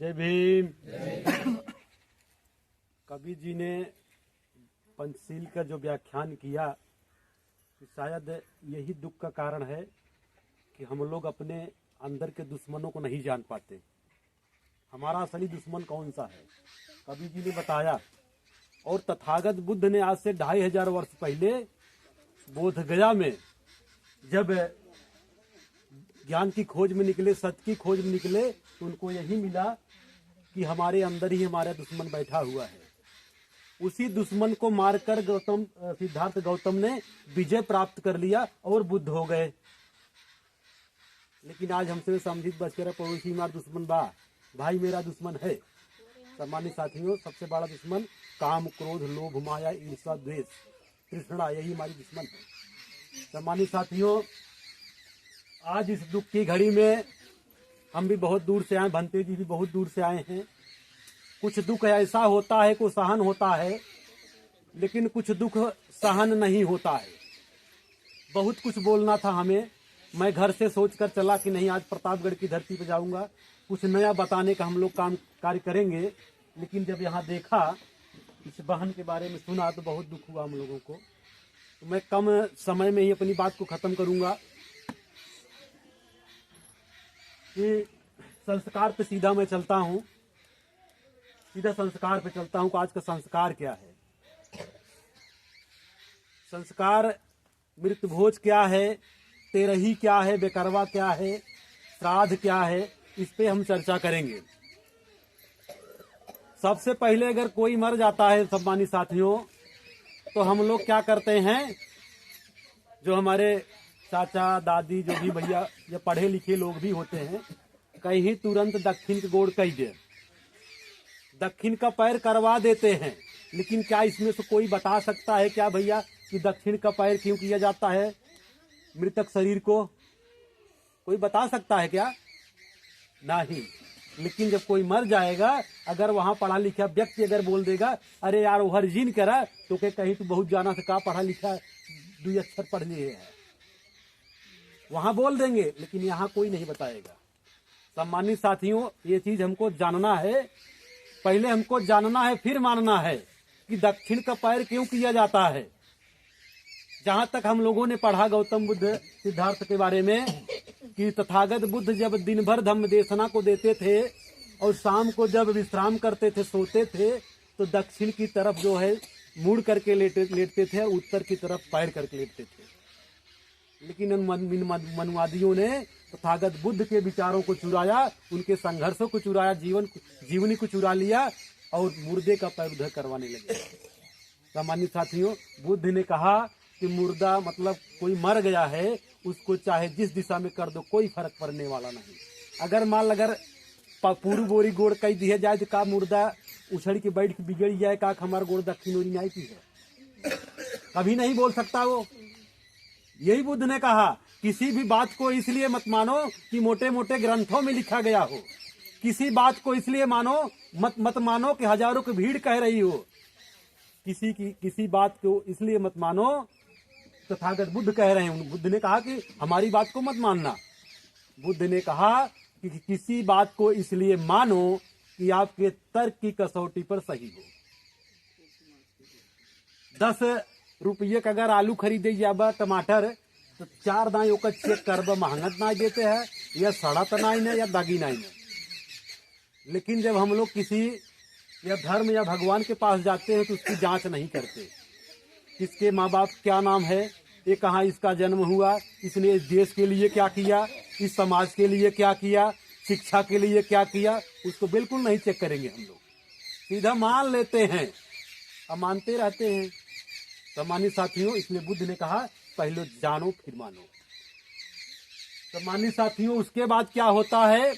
जय भीम। कबीर जी ने पंचशील का जो व्याख्यान किया, कि शायद यही दुख का कारण है कि हम लोग अपने अंदर के दुश्मनों को नहीं जान पाते। हमारा असली दुश्मन कौन सा है, कबीर जी ने बताया। और तथागत बुद्ध ने आज से 2500 वर्ष पहले बोधगया में जब ज्ञान की खोज में निकले, सत्य की खोज में निकले, तो उनको यही मिला कि हमारे अंदर ही हमारा दुश्मन बैठा हुआ है। उसी दुश्मन को मारकर सिद्धार्थ गौतम ने विजय प्राप्त कर लिया और बुद्ध हो गए। लेकिन आज हमसे समझित बचकर पड़ोसी मार दुश्मन बा, भाई मेरा दुश्मन है। सम्मानित साथियों, सबसे बड़ा दुश्मन काम, क्रोध, लोभ, माया, ईर्ष्या, द्वेष, तृष्णा, यही हमारी दुश्मन है। सम्मानित साथियों, आज इस दुख की घड़ी में हम भी बहुत दूर से आए, भंते जी भी बहुत दूर से आए हैं। कुछ दुख ऐसा होता है को सहन होता है, लेकिन कुछ दुख सहन नहीं होता है। बहुत कुछ बोलना था हमें। मैं घर से सोचकर चला कि नहीं, आज प्रतापगढ़ की धरती पर जाऊंगा, कुछ नया बताने का हम लोग काम कार्य करेंगे। लेकिन जब यहाँ देखा, इस बहन के बारे में सुना, तो बहुत दुख हुआ हम लोगों को। तो मैं कम समय में ही अपनी बात को खत्म करूंगा कि संस्कार पे सीधा मैं चलता हूँ, सीधा संस्कार पे चलता हूँ। आज का संस्कार क्या है? संस्कार मृत भोज क्या है, तेरही क्या है, बेकरवा क्या है, श्राद्ध क्या है, इस पे हम चर्चा करेंगे। सबसे पहले अगर कोई मर जाता है सम्मानित साथियों, तो हम लोग क्या करते हैं? जो हमारे चाचा दादी, जो भी भैया या पढ़े लिखे लोग भी होते हैं, कहीं तुरंत दक्षिण के गोड़ कह दे, दक्षिण का पैर करवा देते हैं। लेकिन क्या इसमें से कोई बता सकता है क्या भैया कि दक्षिण का पैर क्यों किया जाता है मृतक शरीर को? कोई बता सकता है क्या? नहीं। लेकिन जब कोई मर जाएगा, अगर वहां पढ़ा लिखा व्यक्ति अगर बोल देगा, अरे यार वो हरजीन करा, तो कहीं तो बहुत जाना से कहा पढ़ा लिखा 2 अक्षर पढ़ लिए है, वहां बोल देंगे। लेकिन यहाँ कोई नहीं बताएगा। सम्मानित साथियों, ये चीज हमको जानना है। पहले हमको जानना है, फिर मानना है कि दक्षिण का पैर क्यों किया जाता है। जहां तक हम लोगों ने पढ़ा गौतम बुद्ध सिद्धार्थ के बारे में, कि तथागत बुद्ध जब दिन भर धम्म देशना को देते थे और शाम को जब विश्राम करते थे, सोते थे, तो दक्षिण की तरफ जो है मुड़ करके लेटते थे, उत्तर की तरफ पैर करके लेटते थे। लेकिन मनवादियों ने तथागत बुद्ध के विचारों को चुराया, उनके संघर्षों को चुराया, जीवनी को चुरा लिया और मुर्दे का पैर उधर करवाने लगे। सम्मानित साथियों, बुद्ध ने कहा कि मुर्दा मतलब कोई मर गया है, उसको चाहे जिस दिशा में कर दो, कोई फर्क पड़ने वाला नहीं। अगर मान अगर पूर्व बोरी गोड़ कह दिया जाए, तो का मुर्दा उछड़ के बैठ के बिगड़ जाए, का हमारा गोड़ दक्षिण ओरी नहीं की है, कभी नहीं बोल सकता वो। यही बुद्ध ने कहा, किसी भी बात को इसलिए मत मानो कि मोटे मोटे ग्रंथों में लिखा गया हो। किसी बात को इसलिए मानो मत मानो कि हजारों की भीड़ कह रही हो। किसी बात को इसलिए मत मानो, तथागत बुद्ध कह रहे हैं। बुद्ध ने कहा कि हमारी बात को मत मानना। बुद्ध ने कहा कि किसी बात को इसलिए मानो कि आपके तर्क की कसौटी पर सही हो। 10 रुपये का अगर आलू खरीदे जाबा, टमाटर, तो 4 दाई ओकर चेक करबा, महंगा ना देते हैं, या सड़ा तो नहीं ना, या दागी नहीं ना। लेकिन जब हम लोग किसी या धर्म या भगवान के पास जाते हैं, तो उसकी जांच नहीं करते। किसके माँ बाप क्या नाम है, ये कहाँ इसका जन्म हुआ, इसने इस देश के लिए क्या किया, इस समाज के लिए क्या किया, शिक्षा के लिए क्या किया, उसको बिल्कुल नहीं चेक करेंगे हम लोग। सीधा मान लेते हैं और मानते रहते हैं। सम्मानित साथियों, इसलिए बुद्ध ने कहा पहले जानो फिर मानो। सम्मानित साथियों, उसके बाद क्या होता है?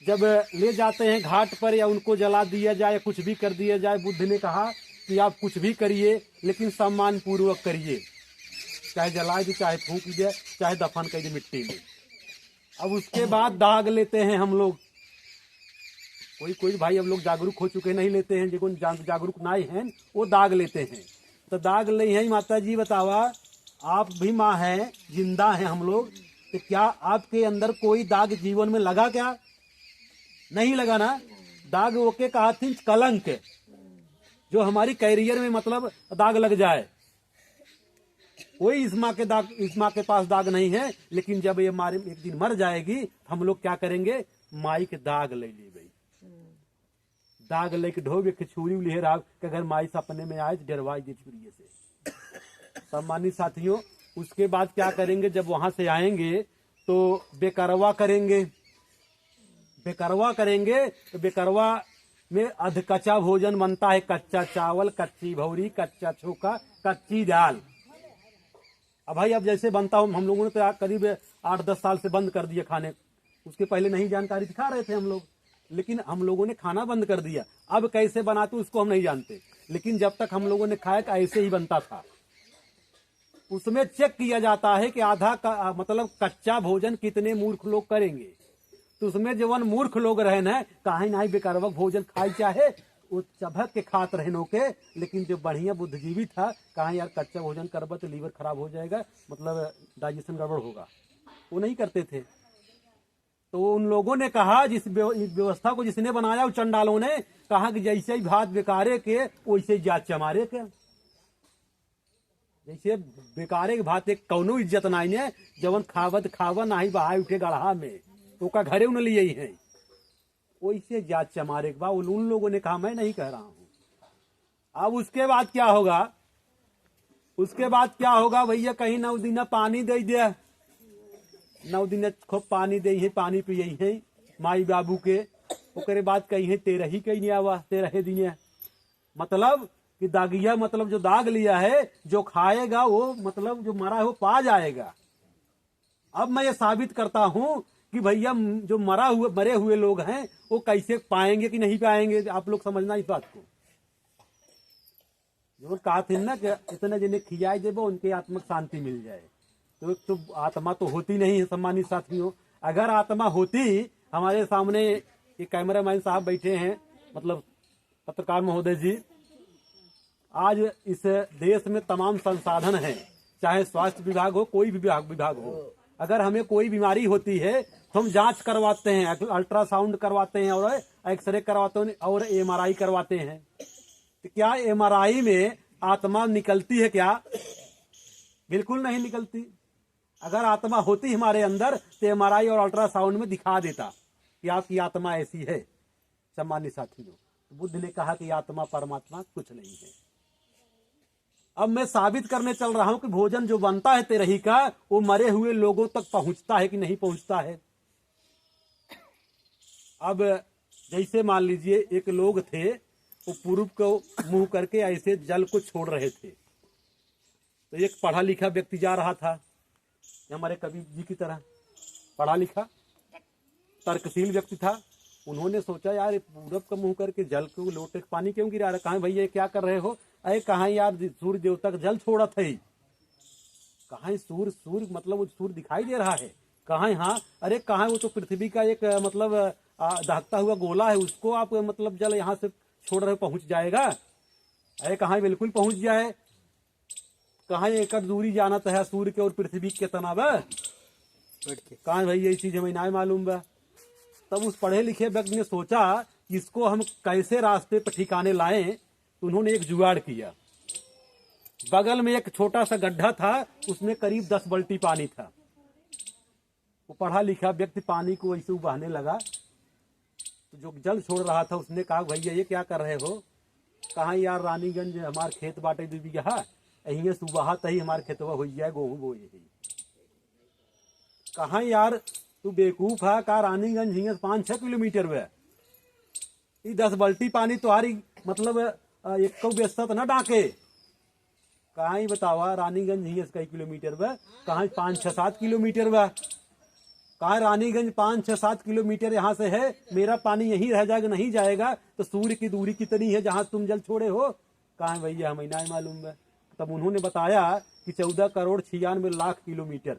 जब ले जाते हैं घाट पर, या उनको जला दिया जाए, कुछ भी कर दिया जाए, बुद्ध ने कहा कि आप कुछ भी करिए, लेकिन सम्मान पूर्वक करिए। चाहे जलाए दे, चाहे फूंक दे, चाहे दफन कर दे मिट्टी में। अब उसके बाद दाग लेते हैं हम लोग। कोई भाई अब लोग जागरूक हो चुके, नहीं लेते हैं। जो जागरूक नहीं हैं, वो दाग लेते हैं। तो दाग ले हैं। माता जी बतावा, आप भी माँ हैं, जिंदा हैं हम लोग, तो क्या आपके अंदर कोई दाग जीवन में लगा क्या? नहीं लगा ना। दाग ओके कहा थी कलंक, जो हमारी कैरियर में मतलब दाग लग जाए। कोई इस माँ के पास दाग नहीं है, लेकिन जब ये मारे एक दिन मर जाएगी हम लोग क्या करेंगे, माई के दाग ले ली गई, दाग लेके ढोबे के छुरी लिहरा कि अगर माई सपने में आए तो डरवाई दे छुरी से। सम्मानित साथियों, उसके बाद क्या करेंगे, जब वहां से आएंगे तो बेकरवा करेंगे। बेकरवा करेंगे तो बेकरवा में अध कच्चा भोजन बनता है, कच्चा चावल, कच्ची भौरी, कच्चा चोखा, कच्ची दाल। अब भाई अब जैसे बनता हूँ, हम लोगों ने तो करीब 8-10 साल से बंद कर दिया खाने, उसके पहले नहीं जानकारी दिखा रहे थे हम लोग, लेकिन हम लोगों ने खाना बंद कर दिया। अब कैसे बनाते उसको हम नहीं जानते, लेकिन जब तक हम लोगों ने खाया कि ऐसे ही बनता था। उसमें चेक किया जाता है कि आधा का मतलब कच्चा भोजन कितने मूर्ख लोग करेंगे, तो उसमें जवन मूर्ख लोग रहे न कहीं ना बेकारवा भोजन खाई चाहे वो चबक के खात रहनों के, लेकिन जो बढ़िया बुद्धिजीवी था कहाँ यार कच्चा भोजन करबा तो लीवर खराब हो जाएगा, मतलब डाइजेशन गड़बड़ होगा, वो नहीं करते थे। तो उन लोगों ने कहा, जिस व्यवस्था को जिसने बनाया, उस चंडालों ने कहा कि जैसे ही भात बेकारे के वैसे ही जात चमारे के, जैसे बेकारे के भात एक कौनो इज्जत नहीं ने, जवन खावत खावा नहीं बहाय उठे गढ़ा में तो का घरे उन लिए ही है, वैसे जात चमारे के बाद उन लोगों ने कहा, मैं नहीं कह रहा हूं। अब उसके बाद क्या होगा, उसके बाद क्या होगा भैया, कहीं 9 दिन पानी दे दिया, 9 दिन खूब पानी दे है, पानी पिए है माई बाबू के, ओकरे बाद कहीं है 13 कहीं नहीं आवा, 13 दिन, मतलब कि दागिया मतलब जो दाग लिया है, जो खाएगा वो मतलब जो मरा है वो पा जाएगा। अब मैं ये साबित करता हूं कि भैया जो मरे हुए लोग हैं वो कैसे पाएंगे कि नहीं पाएंगे, आप लोग समझना इस बात को। जो कहा थी ना कि इतने जिन्हें खियाई देबो उनके आत्मिक शांति मिल जाए, तो आत्मा तो होती नहीं है। सम्मानित साथियों, अगर आत्मा होती, हमारे सामने ये कैमरामैन साहब बैठे हैं, मतलब पत्रकार महोदय जी, आज इस देश में तमाम संसाधन हैं, चाहे स्वास्थ्य विभाग हो, कोई भी विभाग हो, अगर हमें कोई बीमारी होती है तो हम जांच करवाते हैं, अल्ट्रासाउंड करवाते हैं और एक्सरे करवाते हैं और MRI करवाते हैं। तो क्या MRI में आत्मा निकलती है क्या? बिल्कुल नहीं निकलती। अगर आत्मा होती हमारे अंदर तो MRI और अल्ट्रासाउंड में दिखा देता कि आपकी आत्मा ऐसी है। सम्मानित साथियों, बुद्ध ने कहा कि आत्मा परमात्मा कुछ नहीं है। अब मैं साबित करने चल रहा हूं कि भोजन जो बनता है तेरही का, वो मरे हुए लोगों तक पहुंचता है कि नहीं पहुंचता है। अब जैसे मान लीजिए एक लोग थे, वो पूर्व को मुंह करके ऐसे जल को छोड़ रहे थे, तो एक पढ़ा लिखा व्यक्ति जा रहा था, हमारे कबीर जी की तरह पढ़ा लिखा तर्कशील व्यक्ति था। उन्होंने सोचा यार पूरब का मुंह करके जल को लोटे पानी क्यों गिरा रहा, कहा भैया क्या कर रहे हो? अरे कहा यार सूर्य देवता का जल छोड़ा था, कहा सूर्य मतलब वो सूर्य दिखाई दे रहा है, कहा हाँ, अरे कहा वो तो पृथ्वी का एक मतलब दहकता हुआ गोला है, उसको आप मतलब जल यहाँ से छोड़ रहे पहुंच जाएगा? अरे कहा बिल्कुल पहुंच जाए, कहा एकड़ दूरी जाना है सूर्य के और पृथ्वी के तनाव, कहा भाई ये चीज हमें ना मालूम बा। तब उस पढ़े लिखे व्यक्ति ने सोचा इसको हम कैसे रास्ते पर ठिकाने लाएं, तो उन्होंने एक जुगाड़ किया। बगल में एक छोटा सा गड्ढा था, उसमें करीब 10 बाल्टी पानी था। वो पढ़ा लिखा व्यक्ति पानी को ऐसे उबाहने लगा, तो जो जल छोड़ रहा था उसने कहा भैया ये क्या कर रहे हो? कहा यार रानीगंज हमार खेत बाटे 2 बीघा, यही सुबह तही हमारे खेतवा हो जाए, गेहूं बोए। कहा यार तू बेवकूफ है, का रानीगंज हिंगे 5-6 किलोमीटर वे, 10 बाल्टी पानी तुम्हारी मतलब एक व्यस्त न डाके, कहा ही बतावा रानीगंज हिंगे कई किलोमीटर वे, कहा 5-6-7 किलोमीटर वे, कहा रानीगंज 5-6-7 किलोमीटर यहाँ से है, मेरा पानी यहीं रह जाएगा, नहीं जाएगा तो सूर्य की दूरी कितनी है जहां तुम जल छोड़े हो? कहा भैया हमें ना मालूम है। तब उन्होंने बताया कि 14 करोड़ 96 लाख किलोमीटर,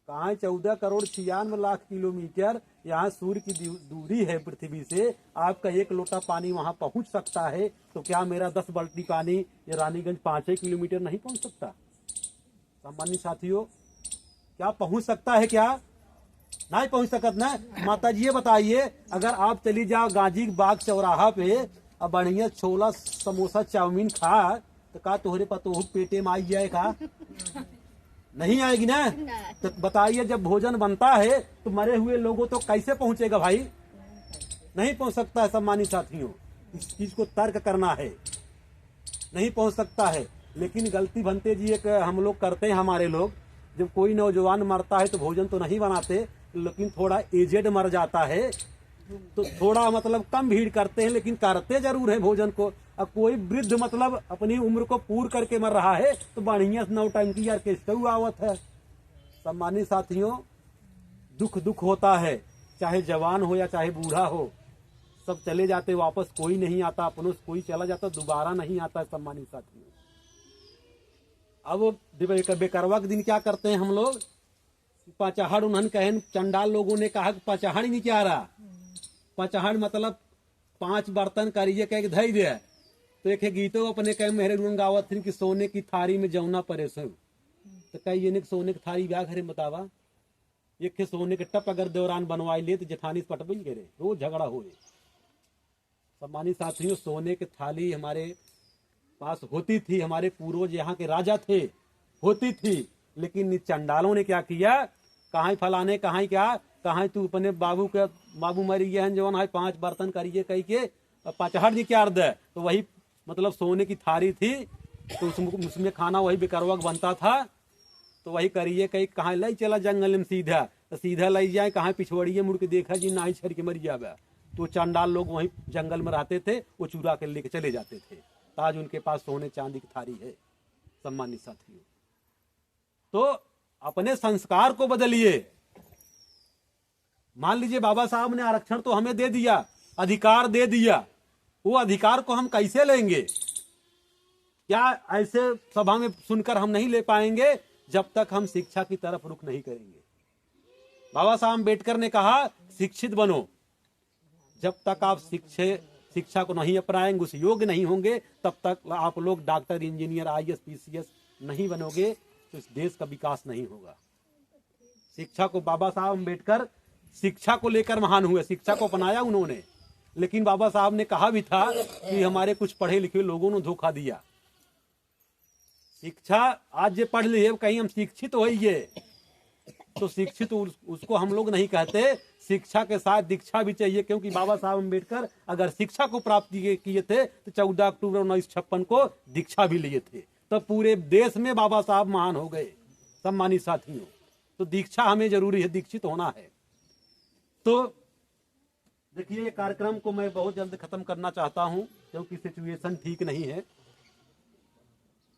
कहा 14 करोड़ 96 लाख किलोमीटर यहाँ सूर्य की दूरी है पृथ्वी से, आपका 1 लोटा पानी वहां पहुंच सकता है, तो क्या मेरा 10 बाल्टी पानी ये रानीगंज 5 किलोमीटर नहीं पहुंच सकता? सम्मानित साथियों, क्या पहुंच सकता है क्या? नहीं पहुंच सकत ना। माता जी ये बताइए, अगर आप चली जाओ गाजी बाग चौराहा पे और बढ़िया छोला समोसा चाउमीन खा तो का तोहरे पतोह पेटे में आई जाए का? नहीं आएगी ना। तो बताइए, जब भोजन बनता है तो मरे हुए लोगों तो कैसे पहुंचेगा भाई? नहीं पहुंच सकता है सम्मानित साथियों। इस चीज को तर्क करना है, नहीं पहुंच सकता है। लेकिन गलती भंते जी एक हम लोग करते हैं, हमारे लोग जब कोई नौजवान मरता है तो भोजन तो नहीं बनाते, लेकिन थोड़ा एजेड मर जाता है तो थोड़ा मतलब कम भीड़ करते हैं, लेकिन करते जरूर है भोजन को। अब कोई वृद्ध मतलब अपनी उम्र को पूर करके मर रहा है तो बढ़िया नौटंकी ऑर्केस्ट्रा आवत है। सम्मानित साथियों, दुख दुख होता है, चाहे जवान हो या चाहे बूढ़ा हो, सब चले जाते वापस, कोई नहीं आता। अपनों से कोई चला जाता दोबारा नहीं आता। सम्मानित साथियों, अब बेकरवा के दिन क्या करते हैं हम लोग? पचहड़ उन्हन कहन चंडाल लोगों ने कहा कि पचहड़ नहीं क्या रहा। पचहड़ मतलब 5 बर्तन करिए कह के धई दे। तो एक गीतो अपने कह मेहरे रुन गावत थी कि सोने की थारी में जौना परेशान। तो कही सोने की थारी ब्याह घरे बतावा, एक सोने के टप अगर दौरान बनवाई ले तो जेठानी से पटबी करे, रोज झगड़ा हो। सम्मानित साथियों, सोने की थाली हमारे पास होती थी, हमारे पूर्वज यहाँ के राजा थे, होती थी। लेकिन चंडालों ने क्या किया, कहाँ फलाने कहाँ क्या, कहाँ तू अपने बाबू मरी गए हैं जवान है 5 बर्तन करिए कही के पचहड़ जी क्या दे। तो वही मतलब सोने की थारी थी, तो उसमें खाना वही बेकरवा बनता था। तो वही करिए कहीं कहाँ लाई चला जंगल में सीधा, तो सीधा लाई जाए, कहाँ पिछवड़िए मुड़ के देखा जी ना ही छड़ के मर जावे। तो चंडाल लोग वहीं जंगल में रहते थे, वो चुरा के लेके चले जाते थे। आज उनके पास सोने चांदी की थारी है। सम्मानित साथियों, तो अपने संस्कार को बदलिए। मान लीजिए बाबा साहब ने आरक्षण तो हमें दे दिया, अधिकार दे दिया, वो अधिकार को हम कैसे लेंगे? क्या ऐसे सभा में सुनकर हम नहीं ले पाएंगे जब तक हम शिक्षा की तरफ रुख नहीं करेंगे? बाबा साहब अम्बेडकर ने कहा शिक्षित बनो। जब तक आप शिक्षा को नहीं अपनाएंगे, उस योग्य नहीं होंगे, तब तक आप लोग डॉक्टर, इंजीनियर, IAS, PCS नहीं बनोगे तो इस देश का विकास नहीं होगा। शिक्षा को बाबा साहब अम्बेडकर शिक्षा को लेकर महान हुए, शिक्षा को अपनाया उन्होंने। लेकिन बाबा साहब ने कहा भी था कि हमारे कुछ पढ़े लिखे लोगों ने धोखा दिया। शिक्षा आज जो पढ़ लिए कहीं हम शिक्षित होइए, तो शिक्षित उसको हम लोग नहीं कहते। शिक्षा के साथ दीक्षा भी चाहिए, क्योंकि बाबा साहब अम्बेडकर अगर शिक्षा को प्राप्त किए थे तो 14 अक्टूबर 1956 को दीक्षा भी लिए थे। तो पूरे देश में बाबा साहब महान हो गए। सम्मानित साथियों, तो दीक्षा हमें जरूरी है, दीक्षित होना है। तो देखिए, ये कार्यक्रम को मैं बहुत जल्द खत्म करना चाहता हूं, क्योंकि सिचुएशन ठीक नहीं है।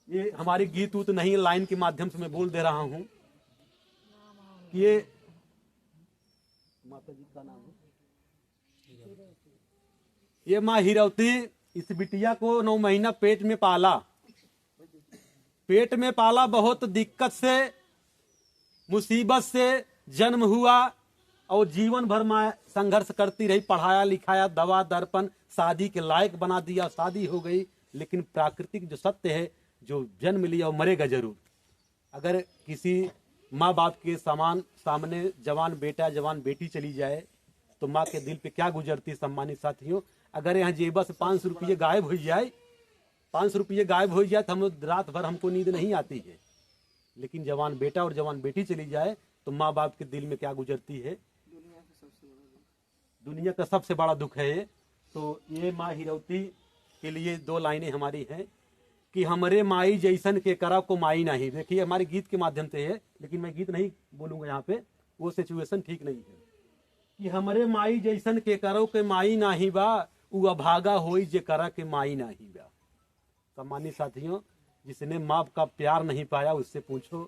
ये हमारी गीत उत नहीं, लाइन के माध्यम से मैं बोल दे रहा हूं कि ये माता जी का नाम है, ये माँ हीरवती इस बिटिया को 9 महीना पेट में पाला। पेट में पाला, बहुत दिक्कत से मुसीबत से जन्म हुआ और जीवन भर में संघर्ष करती रही। पढ़ाया लिखाया, दवा दर्पण, शादी के लायक बना दिया, शादी हो गई। लेकिन प्राकृतिक जो सत्य है, जो जन्म लिया वो मरेगा जरूर। अगर किसी माँ बाप के सामने जवान बेटा जवान बेटी चली जाए तो माँ के दिल पे क्या गुजरती। सम्मानित साथियों, अगर यहाँ जेबा से 500 रुपये गायब हो जाए, 500 रुपये गायब हो जाए तो हम लोग रात भर हमको नींद नहीं आती है। लेकिन जवान बेटा और जवान बेटी चली जाए तो माँ बाप के दिल में क्या गुजरती है। दुनिया का सबसे बड़ा दुख है ये। तो ये माँ हीरवती के लिए 2 लाइनें हमारी हैं कि हमरे माई जैसन के करा को माई नहीं। देखिए, हमारे गीत के माध्यम से है, लेकिन मैं गीत नहीं बोलूंगा यहाँ पे, वो सिचुएशन ठीक नहीं है। कि हमरे माई जैसन के करो के माई नाही बा, उ अभागा होई जे करा के माई नहीं बा। सम्मानित साथियों, जिसने माँ का प्यार नहीं पाया उससे पूछो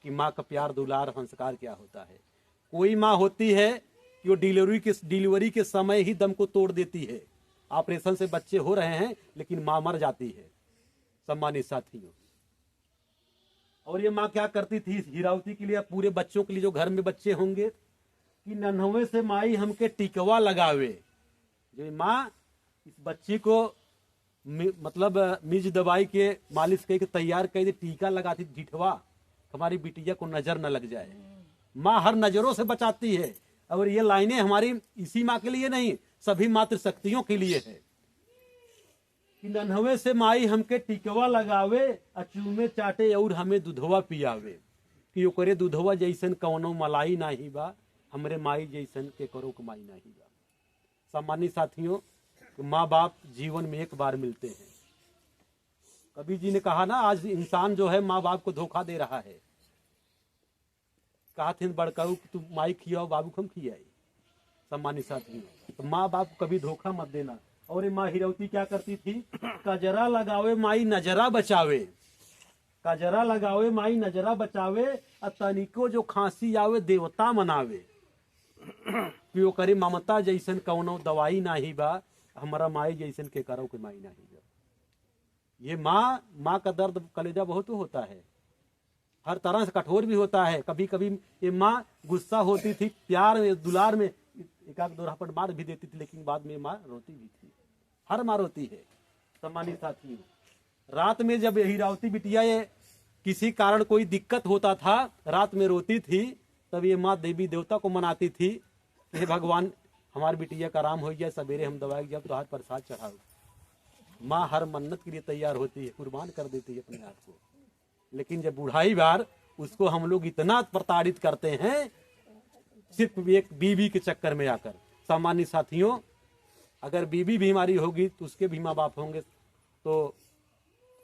कि माँ का प्यार, दुलार, संस्कार क्या होता है। कोई माँ होती है कि वो डिलीवरी के समय ही दम को तोड़ देती है। ऑपरेशन से बच्चे हो रहे हैं लेकिन माँ मर जाती है। सम्मानित साथियों, और ये माँ क्या करती थी हीरावती के लिए, पूरे बच्चों के लिए जो घर में बच्चे होंगे, कि नन्हवे से माई हमके टिकवा लगावे। जो माँ इस बच्ची को मतलब मिर्च दवाई के मालिश करके तैयार कर टीका लगाती, डिठवा, हमारी बिटिया को नजर न लग जाए। माँ हर नजरों से बचाती है। और ये लाइनें हमारी इसी माँ के लिए नहीं, सभी मातृशक्तियों के लिए है कि नन्हवे से माई हमके टिकवा लगावे, अचूमे चाटे और हमें दूधवा पियावे, कि ओकरे दूधवा जैसन कौनो मलाई नाही बा, हमरे माई जैसन के करो कमाई नाही बा। सम्मानित साथियों, माँ बाप जीवन में एक बार मिलते हैं। कबीर जी ने कहा ना, आज इंसान जो है माँ बाप को धोखा दे रहा है। कहा थे बड़काऊ तू माई खियाओ, बाबू कम खियाई। सम्मानित साथियों, तो माँ बाप को कभी धोखा मत देना। और ये माँ हिरौती क्या करती थी, कजरा लगावे माई नजरा बचावे, कजरा लगावे माई नजरा बचावे, और तनिको जो खांसी आवे देवता मनावे, कि वो करे ममता जैसन कौनो दवाई नाही बा, हमारा माई जैसन के करो के माई नाही बा। ये माँ का दर्द कलेजा बहुत होता है, हर तरह से कठोर भी होता है। कभी कभी ये माँ गुस्सा होती थी, प्यार में दुलार में एक आध दो रहापट मार भी देती थी, लेकिन बाद में माँ रोती भी थी, हर माँ रोती है। सम्मानित साथियों, रात में जब हीरावती बिटिया ये किसी कारण कोई दिक्कत होता था, रात में रोती थी, तब ये माँ देवी देवता को मनाती थी, हे भगवान हमारी बिटिया का आराम हो गया, सवेरे हम दवाई जब तो हाथ प्रसाद चढ़ाओ। माँ हर मन्नत के लिए तैयार होती है, कुर्बान कर देती है अपने आप को। लेकिन जब बुढ़ाई बार उसको हम लोग इतना प्रताड़ित करते हैं, सिर्फ एक बीवी के चक्कर में आकर। सामान्य साथियों, अगर बीवी भी हमारी होगी तो उसके भी माँ बाप होंगे। तो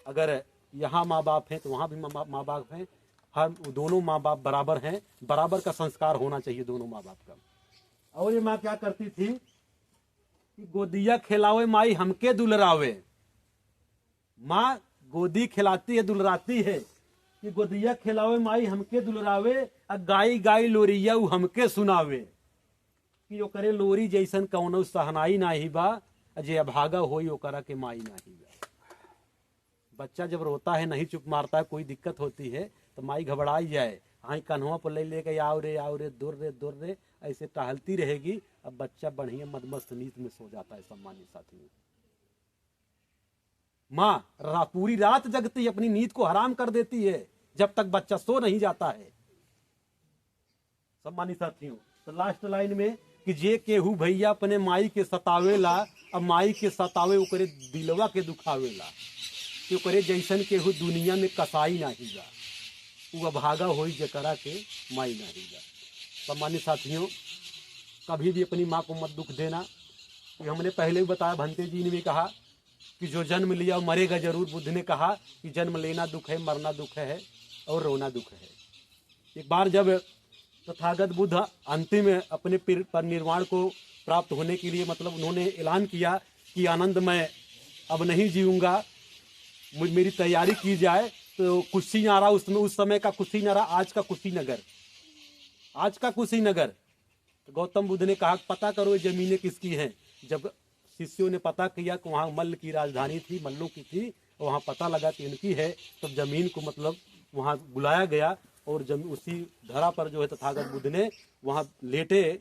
अगर यहाँ माँ बाप हैं तो वहाँ भी माँ बाप हैं, हम दोनों माँ बाप बराबर हैं, बराबर का संस्कार होना चाहिए दोनों माँ बाप का। और ये माँ क्या करती थी कि गोदिया खिलावे माई हमके दुलरावे। माँ गोदी खिलाती है, दुलराती है, कि गोदिया खिलावे माई हमके दुलरावे, गाई गाई लोरिया हमके सुनावे, कि ओकरे लोरी जैसन कौनो सहनाई नाही बा, अजय अभागा होई ओकरा के माई नाही बा। बच्चा जब रोता है, नहीं चुप मारता है, कोई दिक्कत होती है तो माई घबराई जाए, हाँ कन्हवा पर ले लेके आओ रे दूर रे, ऐसे टहलती रहेगी। अब बच्चा बढ़िया मदमस्त नींद में सो जाता है। सम्मानित साथियों, माँ पूरी रात जगती अपनी नींद को हराम कर देती है जब तक बच्चा सो नहीं जाता है। सम्मानित साथियों, तो लास्ट लाइन में कि जे केहू भैया अपने माई के सतावेला, अब माई के सतावे ओकरे दिलवा के दुखावेला, कि ओकरे जैसन केहू दुनिया में कसाई नहीं बा, वो अभागा होई जकरा के माई नहीं बा। सम्मानित साथियों, कभी भी अपनी माँ को मत दुख देना। कि हमने पहले भी बताया, भंते जी ने भी कहा कि जो जन्म लिया मरेगा जरूर। बुद्ध ने कहा कि जन्म लेना दुख है, मरना दुख है, और रोना दुख है। एक बार जब तथागत बुद्ध अंतिम अपने परिनिर्वाण को प्राप्त होने के लिए, मतलब उन्होंने ऐलान किया कि आनंद मैं अब नहीं जीऊंगा, मेरी तैयारी की जाए, तो कुशीनगर, उसमें उस समय का कुशीनगर, आज का कुशीनगर, आज का कुशीनगर। तो गौतम बुद्ध ने कहा पता करो जमीनें किसकी हैं। जब शिष्यों ने पता किया कि वहाँ मल्ल की राजधानी थी, मल्लों की थी, वहाँ पता लगा कि इनकी है, तब जमीन को मतलब वहाँ बुलाया गया, और उसी धरा पर जो है तथागत बुद्ध ने वहाँ लेटे,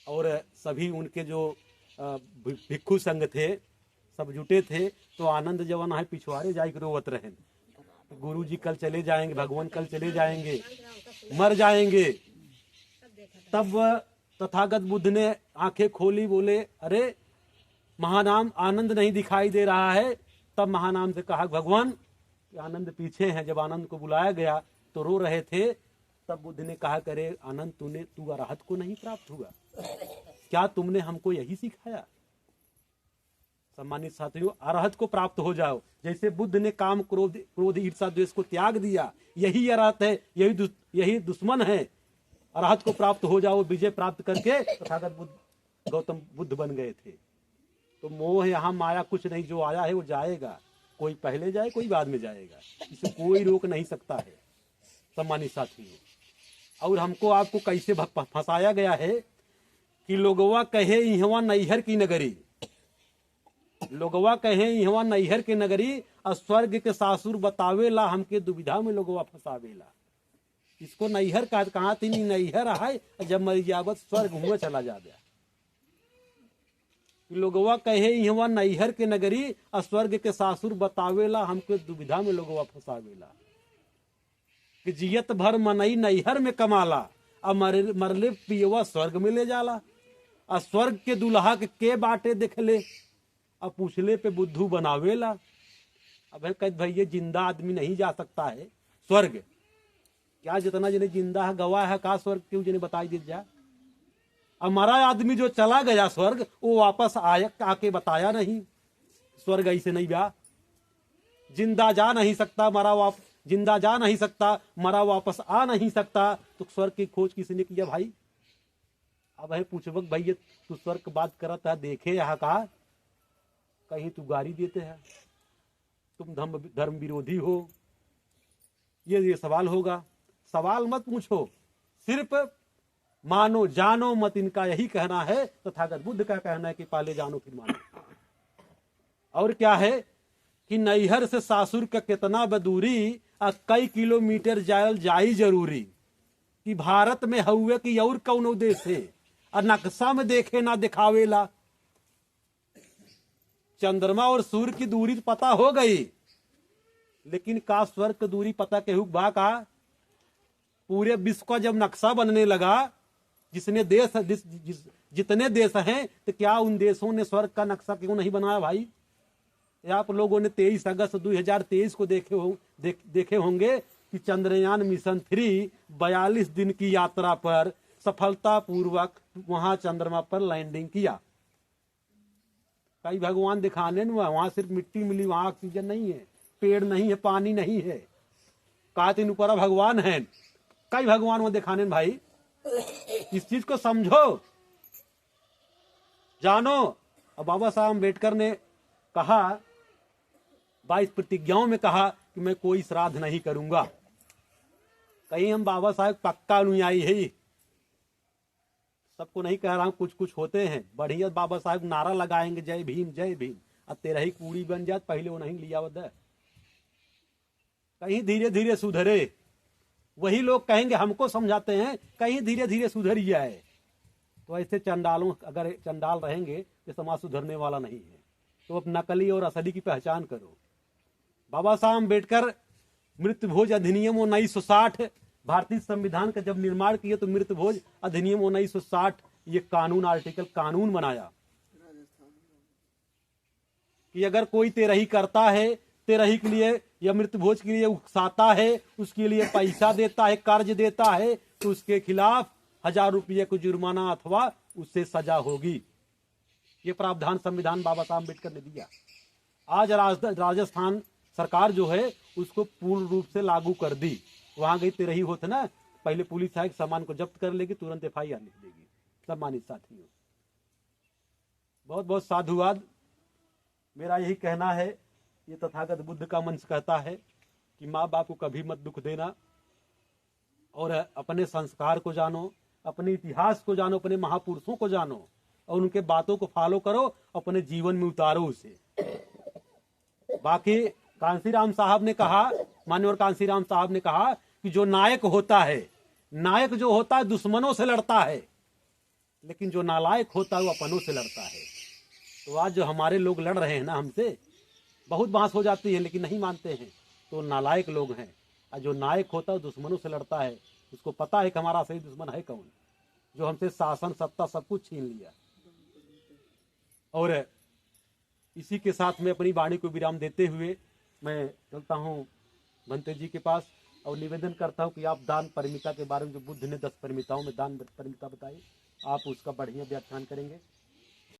और सभी उनके जो भिक्षु संघ थे सब जुटे थे। तो आनंद जवान है पिछवाड़े जाकर रोवत रहे, गुरु जी कल चले जाएंगे, भगवान कल चले जाएंगे, मर जाएंगे। तब तथागत बुद्ध ने आंखें खोली, बोले अरे महानाम आनंद नहीं दिखाई दे रहा है। तब महानाम से कहा भगवान आनंद पीछे हैं। जब आनंद को बुलाया गया तो रो रहे थे। तब बुद्ध ने कहा करे आनंद तू अरहत को नहीं प्राप्त हुआ क्या? तुमने हमको यही सिखाया? सम्मानित साथियों, अरहत को प्राप्त हो जाओ। जैसे बुद्ध ने काम क्रोध ईर्षा द्वेष को त्याग दिया, यही अरहत है, यही दुश्मन है। अरहत को प्राप्त हो जाओ, विजय प्राप्त करके तथागत बुद्ध गौतम बुद्ध बन गए थे। तो मोह यहाँ माया कुछ नहीं, जो आया है वो जाएगा, कोई पहले जाए कोई बाद में जाएगा, इसे कोई रोक नहीं सकता है। सम्मानित साथियों, और हमको आपको कैसे फंसाया गया है कि लोगवा कहे इहवा नैहर की नगरी, लोगवा कहे इहवा नैहर के नगरी, और स्वर्ग के सासुर बतावेला, हमके दुविधा में लोगवा फंसावेला। इसको नैहर कहा थी, नहीं नैहर है, जब मर जावत स्वर्ग हुआ चला जावे। लोगवा कहे इहवा नैहर के नगरी, और स्वर्ग के सासुर बतावेला, हमके दुविधा में लोगवा फंसावेला। कि जियत भर मनई नैहर में कमाला, अब मरले पियवा स्वर्ग में ले जाला। और स्वर्ग के दुल्हा के बाटे देखले, अब पूछले पे बुद्धू बनावेला। अब कहते भैया जिंदा आदमी नहीं जा सकता है स्वर्ग, क्या जितना जिन्हें जिंदा है गवाह है का स्वर्ग क्यों जिन्हें बताई दी जा। हमारा आदमी जो चला गया स्वर्ग वो वापस आके बताया नहीं। स्वर्ग ऐसे नहीं बा, जिंदा जा नहीं सकता, जिंदा जा नहीं सकता, मरा वापस आ नहीं सकता, तो स्वर्ग की खोज किसने किया भाई। अब है पूछबक भैया तू स्वर्ग की बात करता है, देखे यहाँ का कहीं तू गाड़ी देते हैं, तुम धर्म विरोधी हो, ये सवाल होगा। सवाल मत पूछो, सिर्फ मानो जानो मत, इनका यही कहना है। तथागत बुद्ध का कहना है कि पहले जानो फिर मानो। और क्या है कि नैहर से सासुर का कितना बदूरी, कई किलोमीटर जायल जाई जरूरी, कि भारत में हुए कि और कौनो देश है, और नक्शा में देखे ना दिखावेला। चंद्रमा और सूर्य की दूरी पता हो गई, लेकिन का स्वर्ग की दूरी पता केहू बा का। पूरे विश्व का जब नक्शा बनने लगा, जितने देश हैं, तो क्या उन देशों ने स्वर्ग का नक्शा क्यों नहीं बनाया भाई। आप लोगों ने 23 अगस्त 2023 को देखे होंगे कि चंद्रयान मिशन 3 42 दिन की यात्रा पर सफलतापूर्वक वहां चंद्रमा पर लैंडिंग किया। कई भगवान दिखाने वहां सिर्फ मिट्टी मिली, वहां ऑक्सीजन नहीं है, पेड़ नहीं है, पानी नहीं है, कातिन ऊपर भगवान है। कई भगवान वहां दिखाने भाई, इस चीज को समझो, जानो। अब बाबा साहब अम्बेडकर ने कहा, 22 प्रतिज्ञाओं में कहा कि मैं कोई श्राद्ध नहीं करूंगा। कहीं हम बाबा साहब पक्का अनुयायी है, सबको नहीं कह रहा हूं, कुछ कुछ होते हैं बढ़िया बाबा साहब नारा लगाएंगे जय भीम जय भीम, अब तेरा ही कूड़ी बन जात, पहले वो नहीं लिया वह। कहीं धीरे धीरे सुधरे, वही लोग कहेंगे हमको समझाते हैं, कहीं धीरे धीरे सुधर ही जाए। तो ऐसे चंडालों, अगर चंडाल रहेंगे तो समाज सुधरने वाला नहीं है। तो अब नकली और असली की पहचान करो। बाबा साहब अम्बेडकर मृत्यु भोज अधिनियम 1960, भारतीय संविधान का जब निर्माण किए तो मृत्यु भोज अधिनियम 1960 ये कानून, आर्टिकल कानून बनाया कि अगर कोई तेरही करता है, तेरही के लिए या मृत्यु भोज के लिए उकसाता है, उसके लिए पैसा देता है, कर्ज देता है, तो उसके खिलाफ 1000 रुपये को जुर्माना अथवा उससे सजा होगी। ये प्रावधान संविधान बाबा साहब अम्बेडकर ने दिया। आज राजस्थान सरकार जो है उसको पूर्ण रूप से लागू कर दी। वहां गई तेरही होते ना, पहले पुलिस आए सामान को जब्त कर लेगी, तुरंत FIR लिख देगी। सम्मानित साथियों, बहुत बहुत साधुवाद। मेरा यही कहना है, ये तथागत बुद्ध का मंच कहता है कि माँ बाप को कभी मत दुख देना, और अपने संस्कार को जानो, अपने इतिहास को जानो, अपने महापुरुषों को जानो, और उनके बातों को फॉलो करो, अपने जीवन में उतारो उसे। बाकी कांसीराम साहब ने कहा, मान्यवर कांसीराम साहब ने कहा कि जो नायक होता है, नायक जो होता है दुश्मनों से लड़ता है, लेकिन जो नालायक होता है वो अपनों से लड़ता है। तो आज जो हमारे लोग लड़ रहे हैं ना हमसे, बहुत बहस हो जाती है लेकिन नहीं मानते हैं, तो नालायक लोग हैं। और जो नायक होता है दुश्मनों से लड़ता है, उसको पता है कि हमारा सही दुश्मन है कौन, जो हमसे शासन सत्ता सब कुछ छीन लिया। और इसी के साथ में अपनी वाणी को विराम देते हुए मैं चलता हूँ भंते जी के पास, और निवेदन करता हूँ कि आप दान परमिता के बारे में, जो बुद्ध ने 10 परमिताओं में दान परमिता बताई, आप उसका बढ़िया व्याख्यान करेंगे।